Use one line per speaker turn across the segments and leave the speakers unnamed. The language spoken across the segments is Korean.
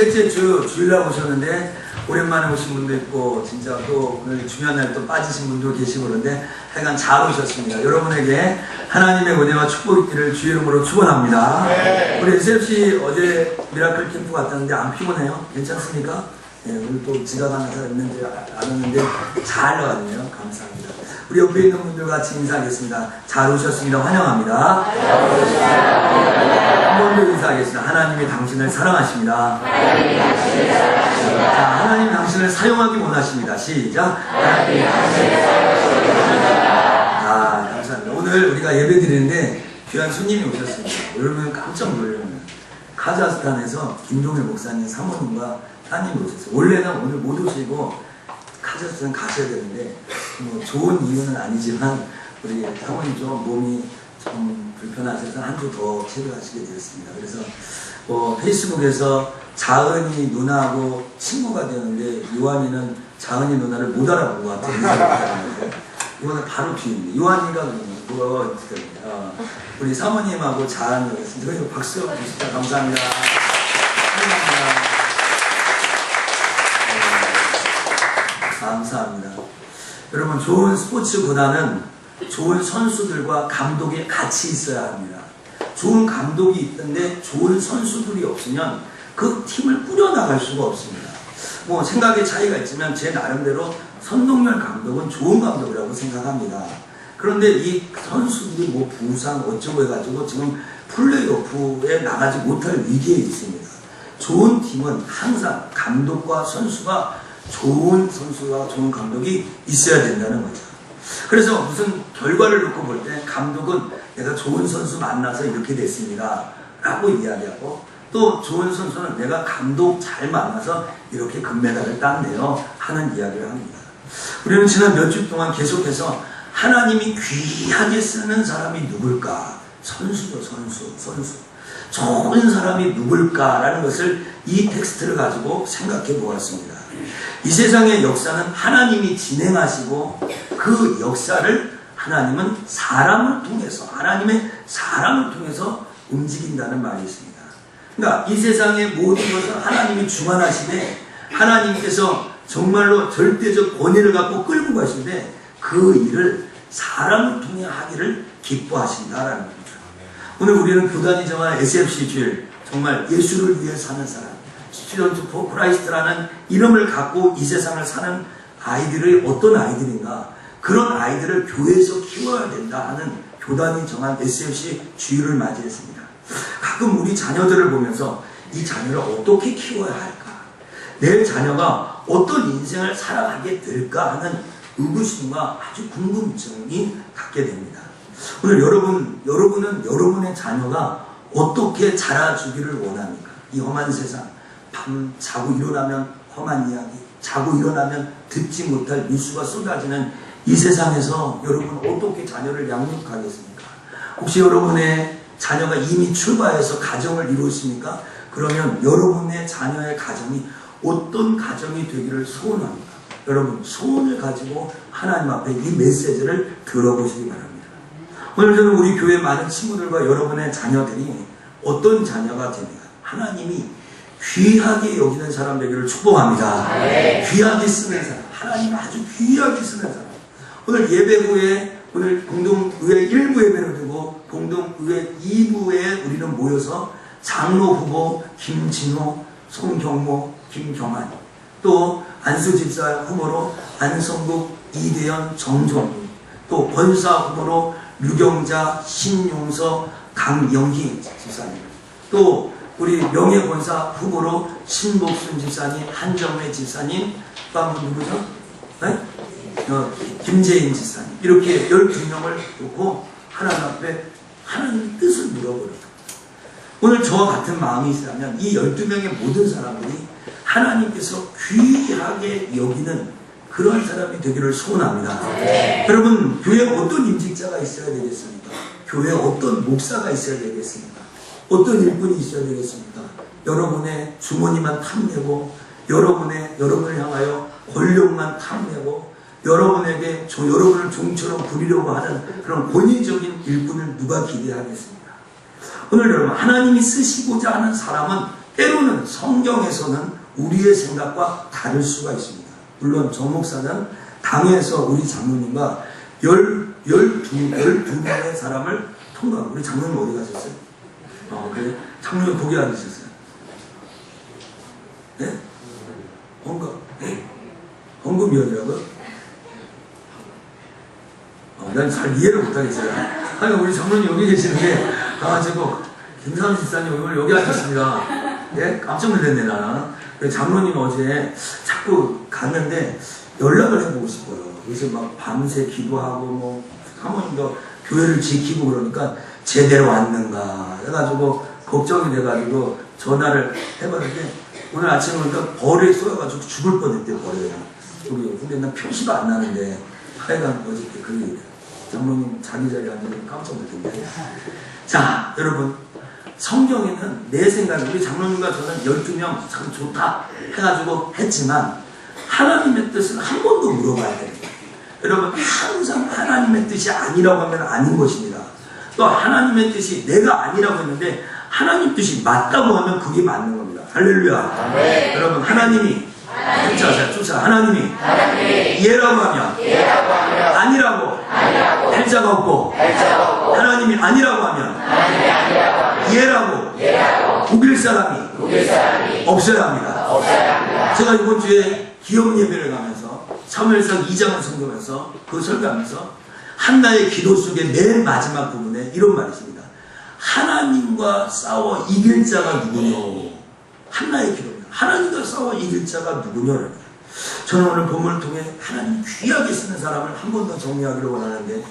셋째 주 주일날 오셨는데 오랜만에 오신 분도 있고 진짜 또 오늘 중요한 날 또 빠지신 분도 계시고 그런데 하여간 잘 오셨습니다. 여러분에게 하나님의 은혜와 축복이 있기를 주의 이름으로 축원합니다. 네. 우리 SFC 어제 미라클 캠프 갔다는데 안 피곤해요? 괜찮습니까? 네, 오늘 또 지각하는 사람 있는지 알았는데 잘 나왔네요. 감사합니다. 우리 옆에 있는 분들 같이 인사하겠습니다. 잘 오셨습니다. 환영합니다. 한 번 더 인사하겠습니다. 하나님이 당신을 사랑하십니다. 자, 하나님 당신을 사용하기 원하십니다. 시작. 하나님 당신을 사용하십니다. 아, 감사합니다. 오늘 우리가 예배 드리는데 귀한 손님이 오셨습니다. 여러분 깜짝 놀라요. 카자흐스탄에서 김종일 목사님 사모님과 따님이 오셨어요. 원래는 오늘 못 오시고 카자흐스탄 가셔야 되는데 뭐 좋은 이유는 아니지만 우리 사모님 좀 몸이 좀 불편하셔서 한 주 더 체류하시게 되었습니다. 그래서 페이스북에서 자은이 누나하고 친구가 되었는데 요한이는 자은이 누나를 못 알아본 것 같아요. 이거는 바로 뒤입니다. 요한이가 우리 사모님하고 자은이였습니다. 그래서 박수 주시다 감사합니다. 감사합니다. 여러분 좋은 스포츠보다는 좋은 선수들과 감독이 같이 있어야 합니다. 좋은 감독이 있던데 좋은 선수들이 없으면 그 팀을 꾸려나갈 수가 없습니다. 뭐 생각의 차이가 있지만 제 나름대로 선동열 감독은 좋은 감독이라고 생각합니다. 그런데 이 선수들이 뭐 부상 어쩌고 해가지고 지금 플레이오프에 나가지 못할 위기에 있습니다. 좋은 팀은 항상 감독과 선수가 좋은 선수와 좋은 감독이 있어야 된다는 거죠. 그래서 무슨 결과를 놓고 볼 때 감독은 내가 좋은 선수 만나서 이렇게 됐습니다 라고 이야기하고 또 좋은 선수는 내가 감독 잘 만나서 이렇게 금메달을 땄네요 하는 이야기를 합니다. 우리는 지난 몇 주 동안 계속해서 하나님이 귀하게 쓰는 사람이 누굴까? 선수죠. 선수. 좋은 사람이 누굴까라는 것을 이 텍스트를 가지고 생각해 보았습니다. 이 세상의 역사는 하나님이 진행하시고 그 역사를 하나님은 하나님의 사람을 통해서 움직인다는 말이 있습니다. 그러니까 이 세상의 모든 것을 하나님이 주관하시되 하나님께서 정말로 절대적 권위를 갖고 끌고 가시되 그 일을 사람을 통해 하기를 기뻐하신다라는 겁니다. 오늘 우리는 교단이 정한 SFC 주일 정말 예수를 위해 사는 사람 스튜던트 포 크라이스트라는 이름을 갖고 이 세상을 사는 아이들이 어떤 아이들인가 그런 아이들을 교회에서 키워야 된다 하는 교단이 정한 SFC 주일을 맞이했습니다. 가끔 우리 자녀들을 보면서 이 자녀를 어떻게 키워야 할까 내 자녀가 어떤 인생을 살아가게 될까 하는 의구심과 아주 궁금증이 갖게 됩니다. 오늘 여러분은 여러분의 자녀가 어떻게 자라주기를 원합니까? 이 험한 세상 밤 자고 일어나면 험한 이야기 자고 일어나면 듣지 못할 뉴스가 쏟아지는 이 세상에서 여러분 어떻게 자녀를 양육하겠습니까? 혹시 여러분의 자녀가 이미 출가해서 가정을 이루었습니까? 그러면 여러분의 자녀의 가정이 어떤 가정이 되기를 소원합니다. 여러분 소원을 가지고 하나님 앞에 이 메시지를 들어보시기 바랍니다. 오늘 저는 우리 교회 많은 친구들과 여러분의 자녀들이 어떤 자녀가 됩니까? 하나님이 귀하게 여기는 사람 되기를 축복합니다. 네. 귀하게 쓰는 사람, 하나님 아주 귀하게 쓰는 사람. 오늘 예배 후에 오늘 공동의회 1부 예배를 두고 공동의회 2부에 우리는 모여서 장로 후보 김진호, 송경모, 김경환 또 안수 집사 후보로 안성국, 이대현, 정종희 또 권사 후보로 류경자, 신용서, 강영희 집사님 또 우리 명예권사 후보로 신복순 집사님, 한정래 집사님 또 한 분 누구죠? 네? 김재인 집사님 이렇게 12명을 놓고 하나님 앞에 하나님 뜻을 물어보려고 오늘 저와 같은 마음이 있다면 이 12명의 모든 사람들이 하나님께서 귀하게 여기는 그런 사람이 되기를 소원합니다. 네. 여러분 교회에 어떤 임직자가 있어야 되겠습니까? 교회에 어떤 목사가 있어야 되겠습니까? 어떤 일꾼이 있어야 되겠습니까? 여러분의 주머니만 탐내고 여러분을 향하여 권력만 탐내고 여러분을 종처럼 부리려고 하는 그런 권위적인 일꾼을 누가 기대하겠습니까? 오늘 여러분 하나님이 쓰시고자 하는 사람은 때로는 성경에서는 우리의 생각과 다를 수가 있습니다. 물론 정 목사는 당에서 우리 장로님과 12명의 사람을 통과하고, 우리 장로님 어디 가셨어요? 그래? 장로님 거기 안 계셨어요? 네? 헌금위원이라고요? 난 잘 이해를 못하겠어요. 아니, 우리 장로님 여기 계시는데 가가지고 김상훈 집사님 오늘 여기 하셨습니다. 예? 깜짝 놀랐네 나는. 장로님 어제 자꾸 갔는데 연락을 해보고 싶어요. 그래서 막 밤새 기도하고 뭐 사모님도 교회를 지키고 그러니까 제대로 왔는가 해가지고 걱정이 돼가지고 전화를 해봤는데 오늘 아침에 보니까 벌에 쏘여가지고 죽을 뻔했대요. 벌에. 근데 난 표시도 안 나는데 하여간 어저께 그 일이에요. 장로님 자기 자리에 앉으면 깜짝 놀랐는데. 자, 여러분, 성경에는 내 생각에 우리 장로님과 저는 12명 참 좋다 해가지고 했지만 하나님의 뜻은 한 번도 물어봐야 됩니다. 여러분, 항상 하나님의 뜻이 아니라고 하면 아닌 것입니다. 또 하나님의 뜻이 내가 아니라고 했는데 하나님 뜻이 맞다고 하면 그게 맞는 겁니다. 할렐루야. 네. 여러분, 하나님이 하나님이 예라고 하면 아니라고 할 자가 없고 하나님이 아니라고 하면 예라고 우길 사람이 없어야 합니다. 제가 이번 주에 기업 예배를 가면서 사무엘상 2장을 성경하면서 그 설교하면서 한나의 기도 속의 맨 마지막 부분에 이런 말이 있습니다. 하나님과 싸워 이길 자가 누구냐. 한나의 기도입니다. 하나님과 싸워 이길 자가 누구냐. 저는 오늘 본문을 통해 하나님 귀하게 쓰는 사람을 한 번 더 정리하기를 원하는데,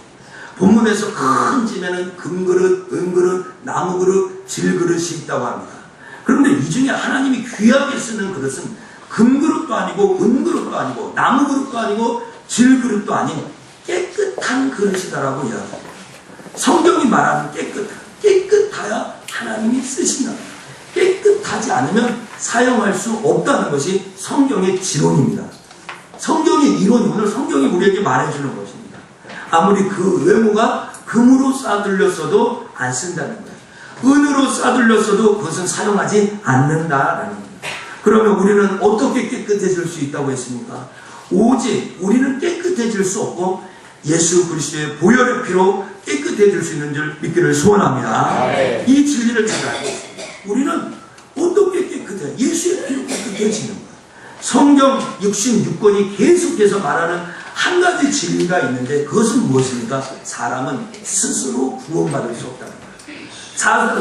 본문에서 큰 집에는 금그릇, 은그릇, 나무그릇, 질그릇이 있다고 합니다. 그런데 이 중에 하나님이 귀하게 쓰는 그릇은 금그릇도 아니고 은그릇도 아니고 나무그릇도 아니고 질그릇도 아닌 깨끗한 그릇이다라고 이야기합니다. 성경이 말하는 깨끗하야 하나님이 쓰신다. 깨끗하지 않으면 사용할 수 없다는 것이 성경의 지론입니다. 성경의 이론이 오늘 성경이 우리에게 말해주는 것입니다. 아무리 그 외모가 금으로 싸들렸어도 안 쓴다는 거예요. 은으로 싸들렸어도 그것은 사용하지 않는다라는 거예요. 그러면 우리는 어떻게 깨끗해질 수 있다고 했습니까? 오직 우리는 깨끗해질 수 없고 예수 그리스도의 보혈의 피로 깨끗해질 수 있는 줄 믿기를 소원합니다. 이 진리를 잘 알고 있습니다. 우리는 어떻게 깨끗해? 예수의 피로 깨끗해지는 거예요. 성경 66권이 계속해서 말하는 한 가지 진리가 있는데 그것은 무엇입니까? 사람은 스스로 구원받을 수 없다는 거예요.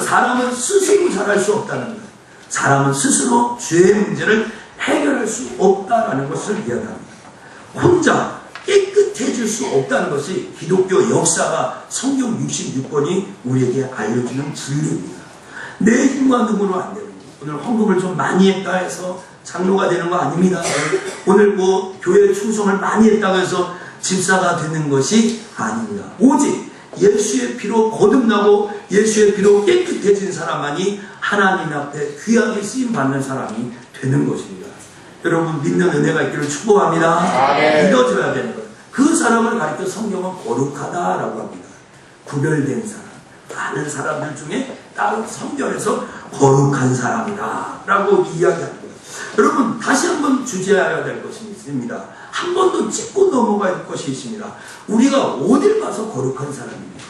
사람은 스스로 잘할 수 없다는 거예요. 사람은 스스로 죄의 문제를 해결할 수 없다는 것을 이야기합니다. 혼자 깨끗해질 수 없다는 것이 기독교 역사가 성경 66권이 우리에게 알려주는 진리입니다. 내 힘과 능으로 안 됩니다. 오늘 헌금을 좀 많이 했다 해서 장로가 되는 거 아닙니다. 오늘 뭐 교회 충성을 많이 했다고 해서 집사가 되는 것이 아닙니다. 오직 예수의 피로 거듭나고 예수의 피로 깨끗해진 사람만이 하나님 앞에 귀하게 쓰임받는 사람이 되는 것입니다. 여러분 믿는 은혜가 있기를 축복합니다. 믿어줘야 되는 것. 그 사람을 가리켜 성경은 거룩하다라고 합니다. 구별된 사람. 많은 사람들 중에 따로 성경에서 거룩한 사람이다 라고 이야기하는 거예요. 여러분 다시 한번 주제해야 될 것이 있습니다. 한 번 더 짚고 넘어가야 될 것이 있습니다. 우리가 어딜 가서 거룩한 사람입니까?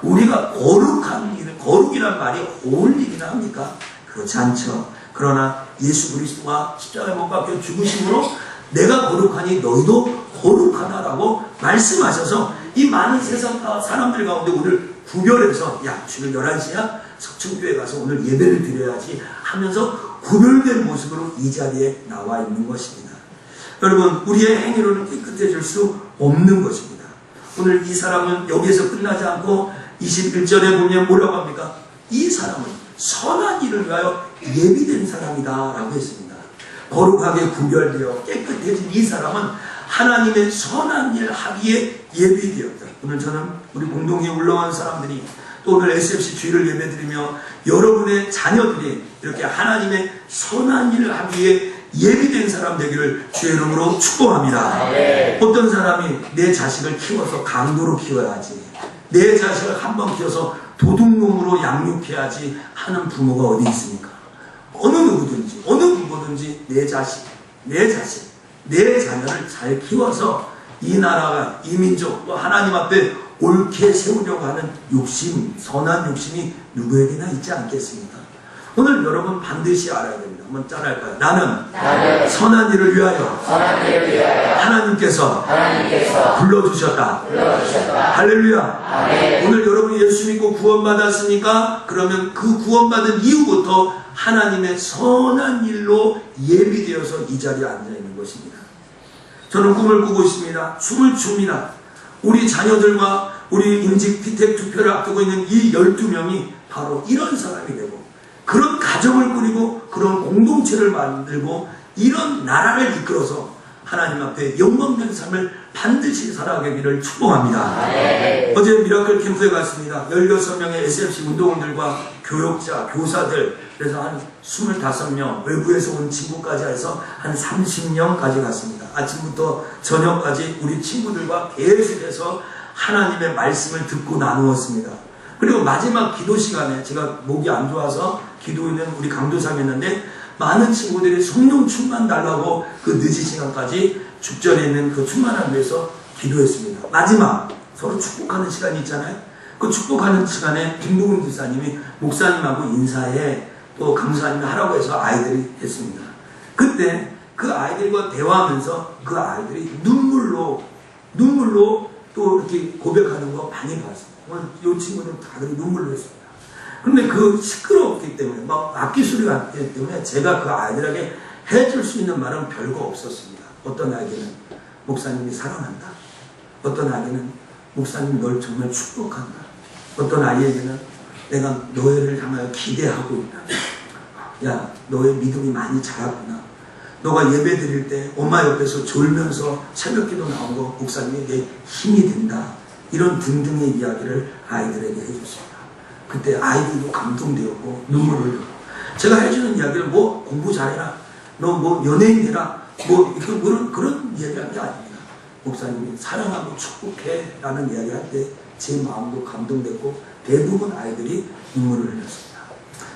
우리가 거룩이란 말이 어울리기나 합니까? 그렇지 않죠. 그러나 예수 그리스도가 십자가에 못 박혀 죽으심으로 내가 거룩하니 너희도 거룩하다라고 말씀하셔서 이 많은 세상 사람들 가운데 오늘 구별해서 야 주일 11시야 석천교회 가서 오늘 예배를 드려야지 하면서 구별된 모습으로 이 자리에 나와 있는 것입니다. 여러분 우리의 행위로는 깨끗해질 수 없는 것입니다. 오늘 이 사람은 여기에서 끝나지 않고 21절에 보면 뭐라고 합니까? 이 사람은 선한 일을 위하여 예비된 사람이다 라고 했습니다. 거룩하게 구별되어 깨끗해진 이 사람은 하나님의 선한 일 하기에 예비되었다. 오늘 저는 우리 공동에 올라온 사람들이 또 오늘 SFC 주일을 예배드리며 여러분의 자녀들이 이렇게 하나님의 선한 일을 하기에 예비된 사람 되기를 주의 이름으로 축복합니다. 어떤 사람이 내 자식을 키워서 강도로 키워야지, 내 자식을 한번 키워서 도둑놈으로 양육해야지 하는 부모가 어디 있습니까? 어느 누구든지 어느 부모든지 내 자식, 내 자녀를 잘 키워서 이 나라가 이 민족 또 하나님 앞에 옳게 세우려고 하는 욕심, 선한 욕심이 누구에게나 있지 않겠습니까? 오늘 여러분 반드시 알아야 됩니다. 한번 따라할까요? 나는 선한 일을 위하여 하나님께서 불러주셨다. 할렐루야. 오늘 여러분이 예수 믿고 구원받았으니까 그러면 그 구원받은 이후부터 하나님의 선한 일로 예비되어서 이 자리에 앉아있는 것입니다. 저는 꿈을 꾸고 있습니다. 춤을 춥니다. 우리 자녀들과 우리 임직 피택 투표를 앞두고 있는 이 12명이 바로 이런 사람이 되고 그런 가정을 꾸리고 그런 공동체를 만들고 이런 나라를 이끌어서 하나님 앞에 영광된 삶을 반드시 살아가기를 축복합니다. 어제 미라클 캠프에 갔습니다. 16명의 SFC 운동원들과 교육자, 교사들, 그래서 한 25명, 외부에서 온 친구까지 해서 한 30명까지 갔습니다. 아침부터 저녁까지 우리 친구들과 계속해서 하나님의 말씀을 듣고 나누었습니다. 그리고 마지막 기도 시간에 제가 목이 안 좋아서 기도하는 우리 강도사가 있는데 많은 친구들이 성령 충만 달라고 그 늦은 시간까지 죽전에 있는 그 충만함을 위해서 기도했습니다. 마지막 서로 축복하는 시간이 있잖아요. 그 축복하는 시간에 김동훈 기사님이 목사님하고 인사해 또 강사님이 하라고 해서 아이들이 했습니다. 그때 그 아이들과 대화하면서 그 아이들이 눈물로 또 이렇게 고백하는 거 많이 봤습니다. 오늘 이 친구들은 다들 눈물로 했습니다. 그런데 그 시끄럽기 때문에 막 악기 소리가 났기 때문에 제가 그 아이들에게 해줄 수 있는 말은 별거 없었습니다. 어떤 아이들은 목사님이 사랑한다. 어떤 아이는 목사님 널 정말 축복한다. 어떤 아이에게는 내가 너를 향하여 기대하고 있다. 야, 너의 믿음이 많이 자랐구나. 너가 예배 드릴 때 엄마 옆에서 졸면서 새벽기도 나오고 목사님이 내 힘이 된다. 이런 등등의 이야기를 아이들에게 해줬습니다. 그때 아이들도 감동되었고 눈물을 흘렸고 제가 해주는 이야기를 뭐 공부 잘해라, 너 뭐 연예인 되라, 뭐 그런 이야기한 게 아닙니다. 목사님이 사랑하고 축복해 라는 이야기할 때 제 마음도 감동됐고 대부분 아이들이 눈물을 흘렸습니다.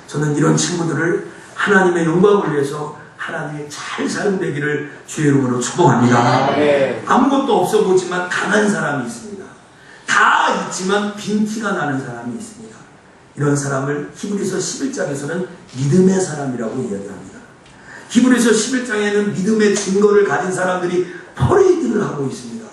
저는 이런 친구들을 하나님의 영광을 위해서 하나님의 잘 사용되기를 주의 이름으로 축복합니다. 아무것도 없어 보지만 강한 사람이 있습니다. 다 있지만 빈티가 나는 사람이 있습니다. 이런 사람을 히브리서 11장에서는 믿음의 사람이라고 이야기합니다. 히브리서 11장에는 믿음의 증거를 가진 사람들이 퍼레이드를 하고 있습니다.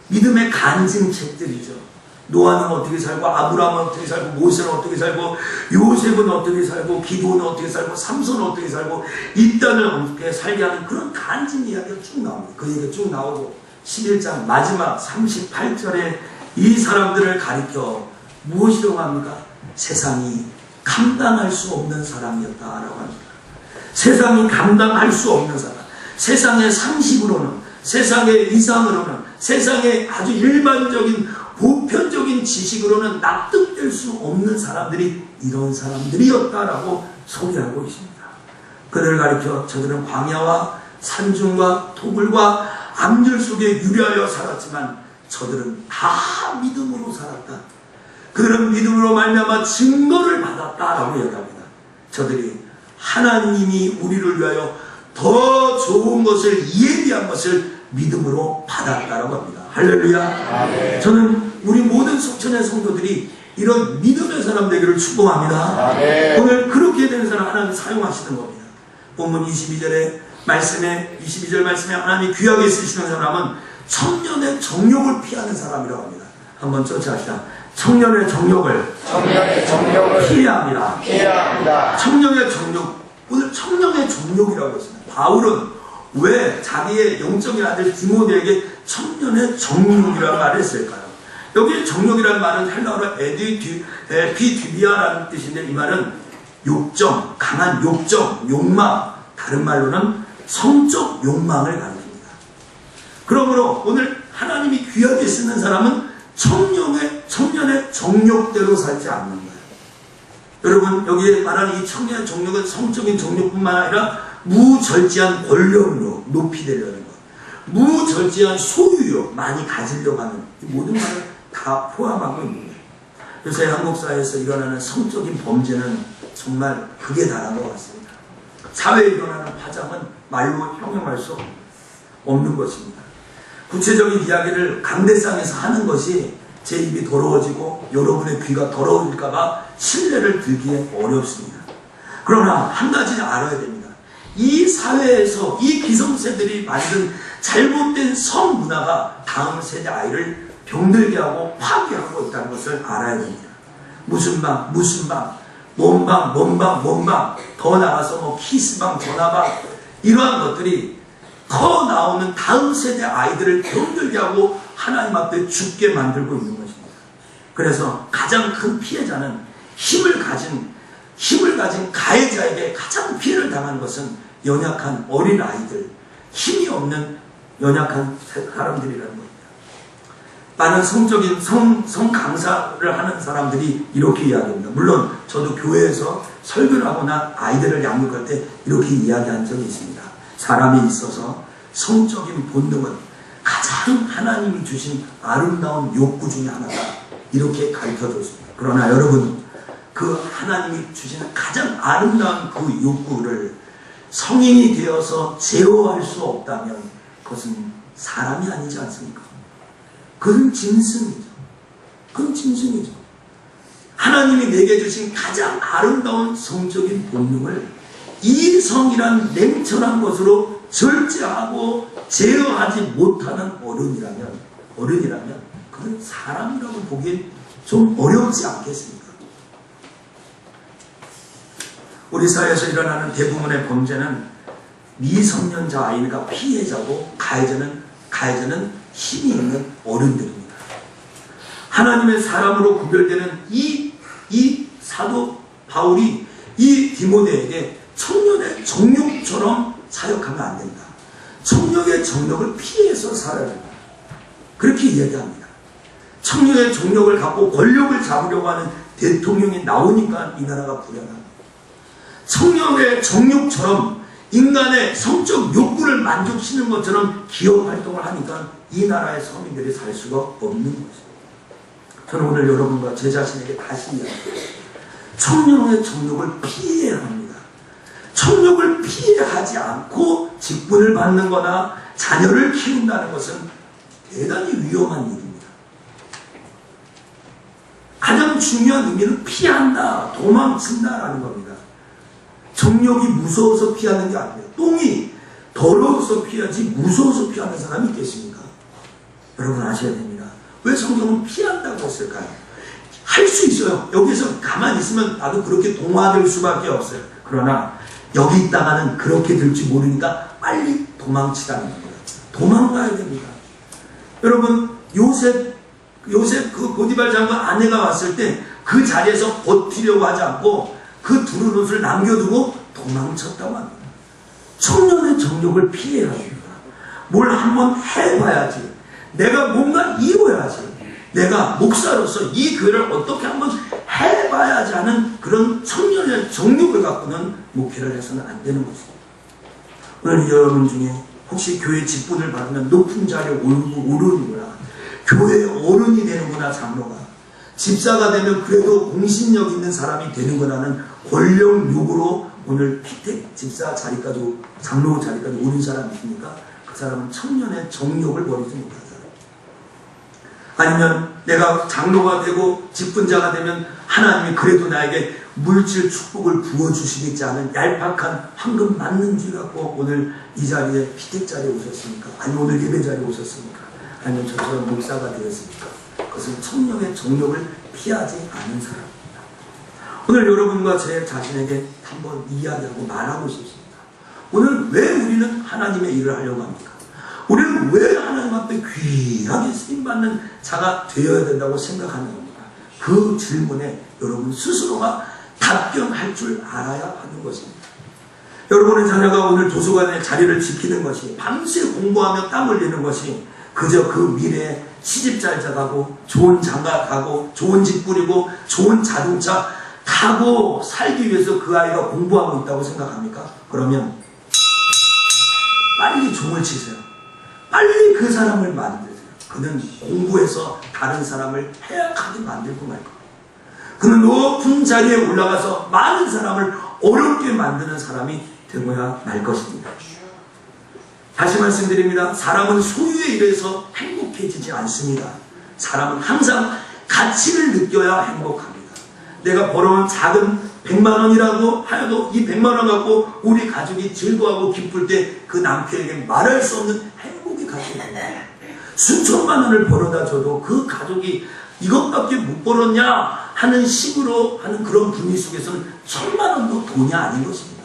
믿음의 간증책들이죠. 노아는 어떻게 살고, 아브라함은 어떻게 살고, 모세는 어떻게 살고, 요셉은 어떻게 살고, 기도는 어떻게 살고, 삼손은 어떻게 살고, 이 땅을 어떻게 살게 하는 그런 간증 이야기가 쭉 나옵니다. 그 얘기가 쭉 나오고 11장 마지막 38절에 이 사람들을 가리켜 무엇이라고 합니까? 세상이 감당할 수 없는 사람이었다라고 합니다. 세상이 감당할 수 없는 사람, 세상의 상식으로는, 세상의 이상으로는, 세상의 아주 일반적인 보편적인 지식으로는 납득될 수 없는 사람들이 이런 사람들이었다라고 소개하고 있습니다. 그들을 가리켜 저들은 광야와 산중과 토굴과 암들 속에 유리하여 살았지만 저들은 다 믿음으로 살았다. 그들은 믿음으로 말미암아 증거를 받았다라고 얘기합니다. 저들이 하나님이 우리를 위하여 더 좋은 것을 예비한 것을 믿음으로 받았다라고 합니다. 할렐루야. 아멘. 저는 우리 모든 속천의 성도들이 이런 믿음의 사람 되기를 축복합니다. 아멘. 오늘 그렇게 된 사람 하나님 사용하시는 겁니다. 본문 22절 말씀에 하나님이 귀하게 쓰시는 사람은 청년의 정욕을 피하는 사람이라고 합니다. 한번 쫓아합시다. 청년의 정욕을 피해야 합니다. 청년의 정욕. 오늘 청년의 정욕이라고 했습니다. 바울은 왜 자기의 영적인 아들 디모데에게 청년의 정욕이라는 말을 했을까요? 여기 정욕이라는 말은 헬라어로 에피디비아라는 뜻인데 이 말은 욕정, 강한 욕정, 욕망, 다른 말로는 성적 욕망을 가리킵니다. 그러므로 오늘 하나님이 귀하게 쓰는 사람은 청년의 정욕대로 살지 않는 거예요. 여러분 여기에 말하는 이 청년의 정욕은 성적인 정욕뿐만 아니라 무절제한 권력욕, 높이 되려는 것, 무절제한 소유욕, 많이 가지려고 하는 이 모든 말을 다 포함하고 있는 거예요. 요새 한국 사회에서 일어나는 성적인 범죄는 정말 극에 달한 것 같습니다. 사회에 일어나는 파장은 말로 형용할 수 없는 것입니다. 구체적인 이야기를 강대상에서 하는 것이 제 입이 더러워지고 여러분의 귀가 더러워질까봐 신뢰를 들기에 어렵습니다. 그러나 한 가지는 알아야 됩니다. 이 사회에서 이 기성세들이 만든 잘못된 성문화가 다음 세대 아이를 병들게 하고 파괴하고 있다는 것을 알아야 됩니다. 무슨 방, 뭔방, 더 나가서 뭐 키스방, 전화방, 이러한 것들이 더 나오는 다음 세대 아이들을 병들게 하고 하나님 앞에 죽게 만들고 있는 것입니다. 그래서 가장 큰 피해자는 힘을 가진 가해자에게 가장 피해를 당하는 것은 연약한 어린 아이들, 힘이 없는 연약한 사람들이라는 겁니다. 많은 성적인 성 강사를 하는 사람들이 이렇게 이야기합니다. 물론 저도 교회에서 설교를 하거나 아이들을 양육할 때 이렇게 이야기한 적이 있습니다. 사람이 있어서 성적인 본능은 가장 하나님이 주신 아름다운 욕구 중에 하나다, 이렇게 가르쳐줬습니다. 그러나 여러분, 그 하나님이 주시는 가장 아름다운 그 욕구를 성인이 되어서 제어할 수 없다면 그것은 사람이 아니지 않습니까? 그건 짐승이죠. 하나님이 내게 주신 가장 아름다운 성적인 본능을 이성이란 냉철한 것으로 절제하고 제어하지 못하는 어른이라면 그건 사람이라고 보기엔 좀 어렵지 않겠습니까? 우리 사회에서 일어나는 대부분의 범죄는 미성년자 아이가 피해자고 가해자는 힘이 있는 어른들입니다. 하나님의 사람으로 구별되는 이 사도 바울이 이 디모데에게 청년의 정욕처럼 사역하면 안 된다. 청년의 정욕을 피해서 살아야 된다. 그렇게 이야기합니다. 청년의 정욕을 갖고 권력을 잡으려고 하는 대통령이 나오니까 이 나라가 불안합니다. 청년의 정욕처럼 인간의 성적 욕구를 만족시키는 것처럼 기업 활동을 하니까 이 나라의 서민들이 살 수가 없는 것입니다. 저는 오늘 여러분과 제 자신에게 다시 이야기합니다. 청년의 정욕을 피해야 합니다. 청욕을 피해하지 않고 직분을 받는 거나 자녀를 키운다는 것은 대단히 위험한 일입니다. 가장 중요한 의미는 피한다, 도망친다라는 겁니다. 정욕이 무서워서 피하는 게 아니에요. 똥이 더러워서 피하지 무서워서 피하는 사람이 있겠습니까? 여러분 아셔야 됩니다. 왜 성경은 피한다고 했을까요? 할 수 있어요. 여기서 가만히 있으면 나도 그렇게 동화될 수밖에 없어요. 그러나 여기 있다가는 그렇게 될지 모르니까 빨리 도망치라는 겁니다. 도망가야 됩니다. 여러분 요셉 그 보디발 장관 아내가 왔을 때 그 자리에서 버티려고 하지 않고 그 두른 옷을 남겨두고 도망쳤다고 합니다. 청년의 정욕을 피해야 합니다. 뭘 한번 해봐야지. 내가 뭔가 이뤄야지. 내가 목사로서 이 교회를 어떻게 한번 해봐야지 하는 그런 청년의 정욕을 갖고는 목회를 해서는 안 되는 것입니다. 오늘 여러분 중에 혹시 교회 직분을 받으면 높은 자리에 오르는구나, 교회의 어른이 되는구나, 장로가 집사가 되면 그래도 공신력 있는 사람이 되는구나는 권력 욕으로 오늘 피택 집사 자리까지, 장로 자리까지 오른 사람이 있으니까 그 사람은 청년의 정욕을 버리지 못한 사람. 아니면 내가 장로가 되고 직분자가 되면 하나님이 그래도 나에게 물질 축복을 부어주시겠지 않은 얄팍한 황금 맞는 줄 갖고 오늘 이 자리에 피택 자리에 오셨습니까? 아니면 오늘 예배 자리에 오셨습니까? 아니면 저처럼 목사가 되었습니까? 그것은 청년의 정욕을 피하지 않은 사람입니다. 오늘 여러분과 제 자신에게 한번 이야기하고 말하고 싶습니다. 오늘 왜 우리는 하나님의 일을 하려고 합니까? 우리는 왜 하나님 앞에 귀하게 쓰임받는 자가 되어야 된다고 생각하는 겁니까? 그 질문에 여러분 스스로가 답변할 줄 알아야 하는 것입니다. 여러분의 자녀가 오늘 도서관의 자리를 지키는 것이, 밤새 공부하며 땀 흘리는 것이 그저 그 미래에 시집 잘 가고 좋은 장가 가고 좋은 집 꾸리고 좋은 자동차 타고 살기 위해서 그 아이가 공부하고 있다고 생각합니까? 그러면 빨리 종을 치세요. 빨리 그 사람을 만드세요. 그는 공부해서 다른 사람을 해악하게 만들고 말 겁니다. 그는 높은 자리에 올라가서 많은 사람을 어렵게 만드는 사람이 되고야 말 것입니다. 다시 말씀드립니다. 사람은 소유에 의해서 행복해지지 않습니다. 사람은 항상 가치를 느껴야 행복합니다. 내가 벌어온 작은 100만 원이라고 하여도 이 100만 원 갖고 우리 가족이 즐거워하고 기쁠 때 그 남편에게 말할 수 없는 행복이 가져옵니다. 수천만 원을 벌어다 줘도 그 가족이 이것밖에 못 벌었냐 하는 식으로 하는 그런 분위 속에서는 1000만 원도 돈이 아닌 것입니다.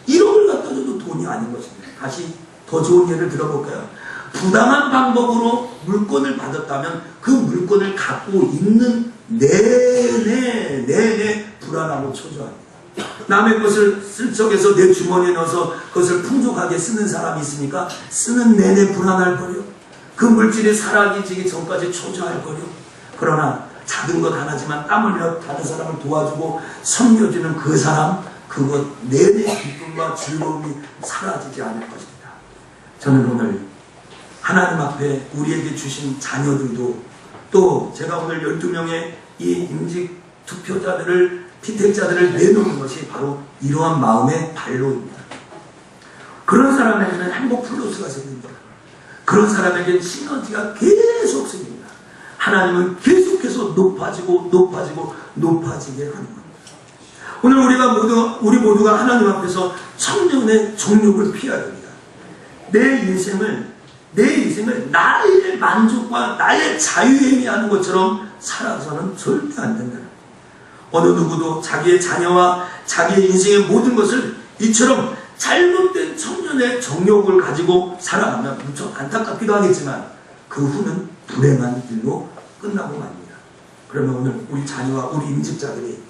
1억을 갖다 줘도 돈이 아닌 것입니다. 다시 더 좋은 예를 들어볼까요? 부당한 방법으로 물건을 받았다면 그 물건을 갖고 있는 내내 불안하고 초조합니다. 남의 것을 쓸 적에서 내 주머니에 넣어서 그것을 풍족하게 쓰는 사람이 있으니까 쓰는 내내 불안할 거요. 그 물질이 사라지기 전까지 초조할 거요. 그러나 작은 것 하나지만 땀 흘려 다른 사람을 도와주고 섬겨주는 그 사람, 그것 내내 기쁨과 즐거움이 사라지지 않을 것입니다. 저는 오늘 하나님 앞에 우리에게 주신 자녀들도 또 제가 오늘 12명의 이 임직 투표자들을 피택자들을 내놓는 것이 바로 이러한 마음의 발로입니다. 그런 사람에게는 행복 플러스가 생깁니다. 그런 사람에게는 시너지가 계속 생깁니다. 하나님은 계속해서 높아지게 하는 겁니다. 오늘 우리 모두가 하나님 앞에서 청년의 정욕을 피해야 됩니다. 내 인생을 나의 만족과 나의 자유에 의하는 것처럼 살아서는 절대 안 된다. 어느 누구도 자기의 자녀와 자기의 인생의 모든 것을 이처럼 잘못된 청년의 정욕을 가지고 살아가면 무척 안타깝기도 하겠지만 그 후는 불행한 일로 끝나고 맙니다. 그러면 오늘 우리 자녀와 우리 임직자들이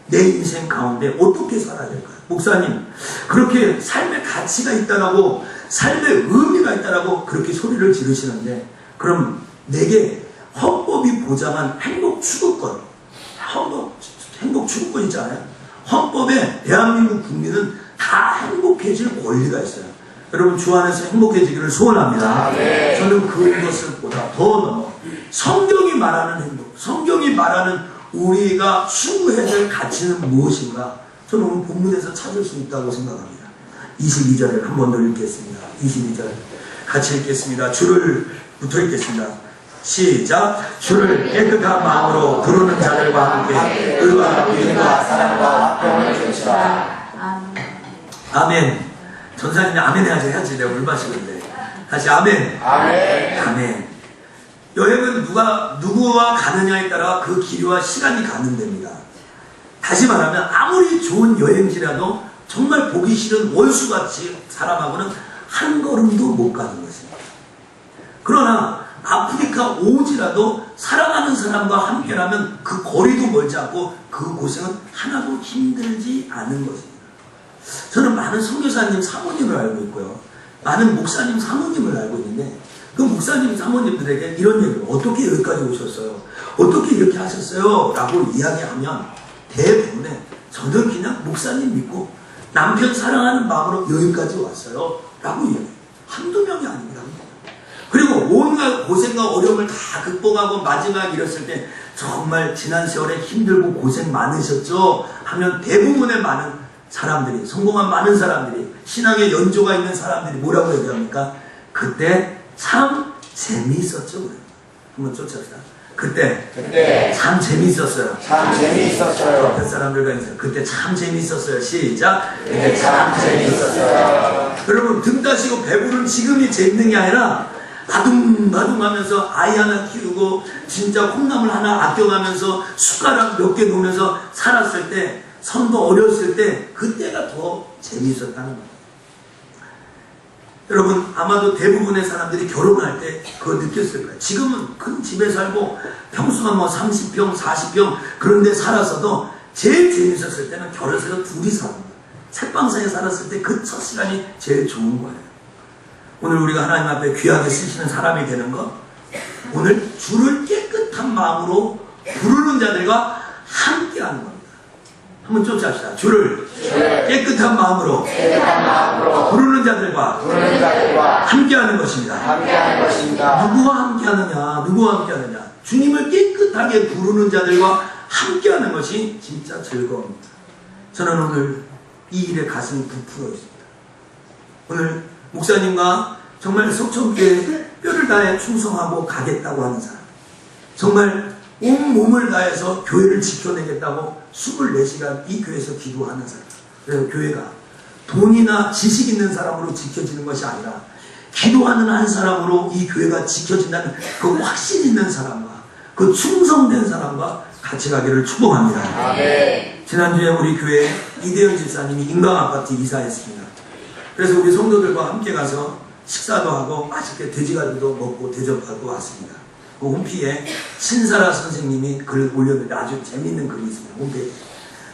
내 인생 가운데 어떻게 살아야 될까요? 목사님, 그렇게 삶의 가치가 있다라고, 삶의 의미가 있다라고 그렇게 소리를 지르시는데, 그럼 내게 헌법이 보장한 행복 추구권 있잖아요. 헌법에 대한민국 국민은 다 행복해질 권리가 있어요. 여러분 주 안에서 행복해지기를 소원합니다. 저는 그것보다 더 넘어 성경이 말하는 행복, 성경이 말하는 우리가 추구해야 될 가치는 무엇인가? 저는 오늘 본문에서 찾을 수 있다고 생각합니다. 22절을 한 번 더 읽겠습니다. 22절 같이 읽겠습니다. 줄을 붙어 읽겠습니다. 시작. 주를 깨끗한 마음으로 부르는 자들과 함께 의와 믿음과 사랑과 화평을 주시라. 아멘. 전사님이 아멘 해야지. 내가 물 마시는데. 다시 아멘. 아멘. 여행은 누구와 가느냐에 따라 그 길이와 시간이 가는 됩니다. 다시 말하면 아무리 좋은 여행지라도 정말 보기 싫은 원수같이 사람하고는 한 걸음도 못 가는 것입니다. 그러나 아프리카 오지라도 사랑하는 사람과 함께라면 그 거리도 멀지 않고 그 고생은 하나도 힘들지 않은 것입니다. 저는 많은 선교사님 사모님을 알고 있고요. 많은 목사님 사모님을 알고 있는데 그 목사님 사모님들에게 이런 얘기를 어떻게 여기까지 오셨어요? 어떻게 이렇게 하셨어요? 라고 이야기하면 대부분의 저는 그냥 목사님 믿고 남편 사랑하는 마음으로 여기까지 왔어요. 라고 이야기해요. 한두 명이 아닙니다. 그리고 온갖 고생과 어려움을 다 극복하고 마지막 이랬을 때 정말 지난 세월에 힘들고 고생 많으셨죠? 하면 대부분의 많은 사람들이, 성공한 많은 사람들이, 신앙에 연조가 있는 사람들이 뭐라고 얘기합니까? 그때 참 재미있었죠. 그래요. 한번 쫓아봅시다. 그때 참 재미있었어요. 참 재미있었어요. 옆에 사람들과 인사해요. 그때 참 재미있었어요. 시작. 그때 참 재미있었어요. 여러분 등 따시고 배부른 지금이 재밌는 게 아니라 바둥바둥하면서 아이 하나 키우고 진짜 콩나물 하나 아껴가면서 숟가락 몇 개 놓으면서 살았을 때, 선도 어렸을 때 그때가 더 재미있었다는 거예요. 여러분 아마도 대부분의 사람들이 결혼할 때 그거 느꼈을 거예요. 지금은 큰 집에 살고 평수가 뭐 30평 40평 그런 데 살았어도 제일 재밌었을 때는 결혼해서 둘이 사는 거예요. 책방사에 살았을 때 그 첫 시간이 제일 좋은 거예요. 오늘 우리가 하나님 앞에 귀하게 쓰시는 사람이 되는 것, 오늘 주를 깨끗한 마음으로 부르는 자들과 함께 하는 겁니다. 한번 쫓아합시다. 주를 깨끗한 마음으로 부르는 자들과 함께 하는 것입니다. 누구와 함께 하느냐? 주님을 깨끗하게 부르는 자들과 함께 하는 것이 진짜 즐거움입니다. 저는 오늘 이 일에 가슴이 부풀어 있습니다. 오늘 목사님과 정말 속천교회에 뼈를 다해 충성하고 가겠다고 하는 사람, 정말 온 몸을 다해서 교회를 지켜내겠다고 24시간 이 교회에서 기도하는 사람. 그래서 교회가 돈이나 지식 있는 사람으로 지켜지는 것이 아니라 기도하는 한 사람으로 이 교회가 지켜진다는 그 확신 있는 사람과 그 충성된 사람과 같이 가기를 축복합니다.
아멘.
지난주에 우리 교회에 이대현 집사님이 인강아파트 이사했습니다. 그래서 우리 성도들과 함께 가서 식사도 하고 맛있게 돼지갈비도 먹고 대접하고 왔습니다. 그 홈피에 신사라 선생님이 글 올렸는데 아주 재밌는 글이 있습니다. 홈피에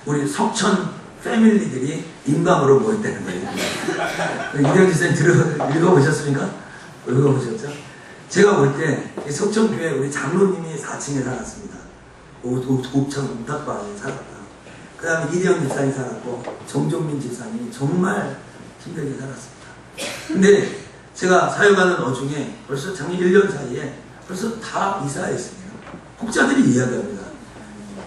우리 석천 패밀리들이 인강으로 모였다는 거예요. 이대현 집사님 읽어보셨습니까? 읽어보셨죠? 제가 볼 때 석천교회 우리 장로님이 4층에 살았습니다. 옥천 옥탑방에 살았다. 그 다음에 이대현 집사님이 살았고 정종민 집사님이 정말 힘들게 살았습니다. 근데 제가 사역하는 어중에 벌써 작년 1년 사이에 벌써 다 이사했습니다. 혹자들이 이야기합니다.